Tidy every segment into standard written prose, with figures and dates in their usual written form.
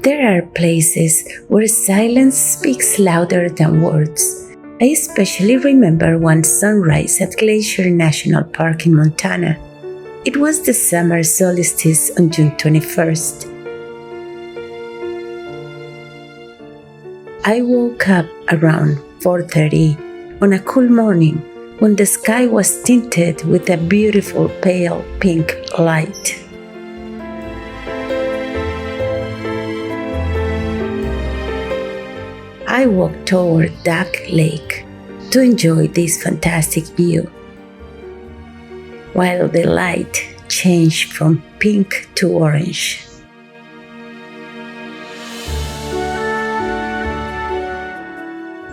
There are places where silence speaks louder than words. I especially remember one sunrise at Glacier National Park in Montana. It was the summer solstice on June 21st. I woke up around 4:30 on a cool morning when the sky was tinted with a beautiful pale pink light. I walked toward Duck Lake to enjoy this fantastic view. While the light changed from pink to orange.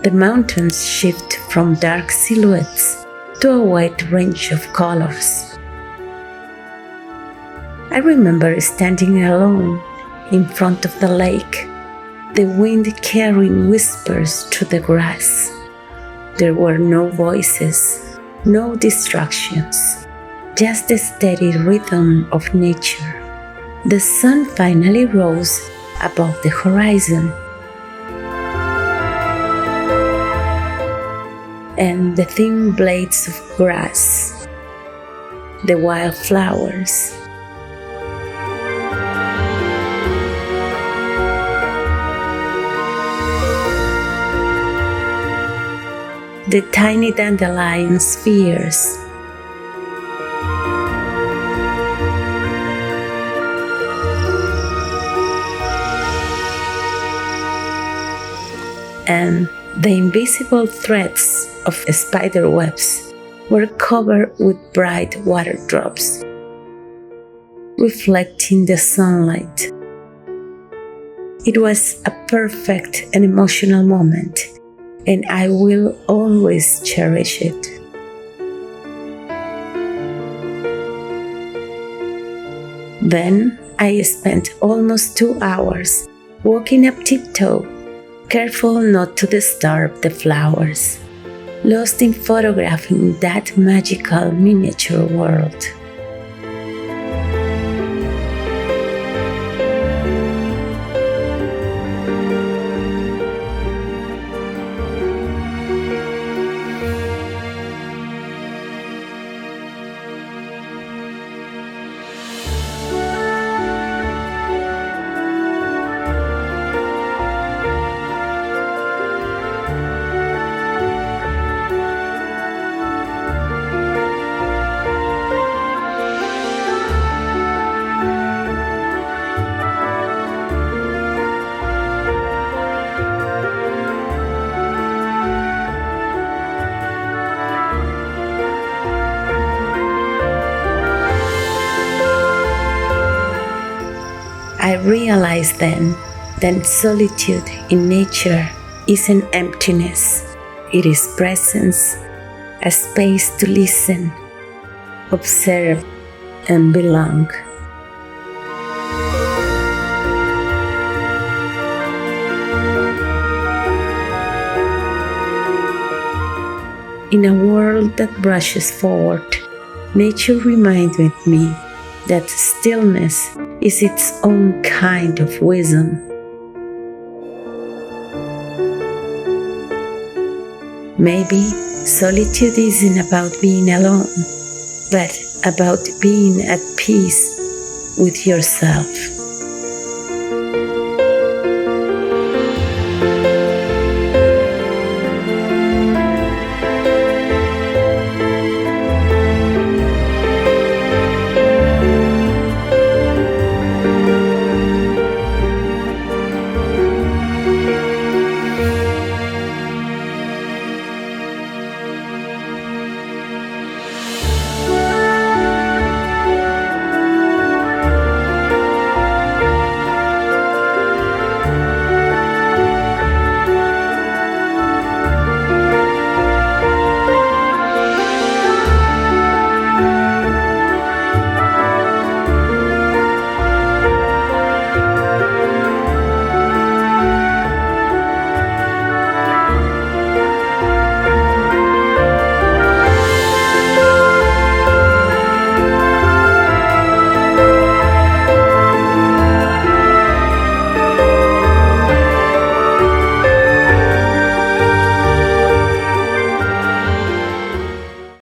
The mountains shift from dark silhouettes to a wide range of colors. I remember standing alone in front of the lake, the wind carrying whispers through the grass. There were no voices, no distractions, just the steady rhythm of nature. The sun finally rose above the horizon, and the thin blades of grass, the wildflowers, the tiny dandelion spheres, and the invisible threads of spider webs were covered with bright water drops, reflecting the sunlight. It was a perfect and emotional moment, and I will always cherish it. Then I spent almost 2 hours walking up tiptoe, careful not to disturb the flowers, lost in photographing that magical miniature world. I realized then that solitude in nature isn't emptiness, it is presence, a space to listen, observe, and belong. In a world that rushes forward, nature reminded me that stillness is its own kind of wisdom. Maybe solitude isn't about being alone, but about being at peace with yourself.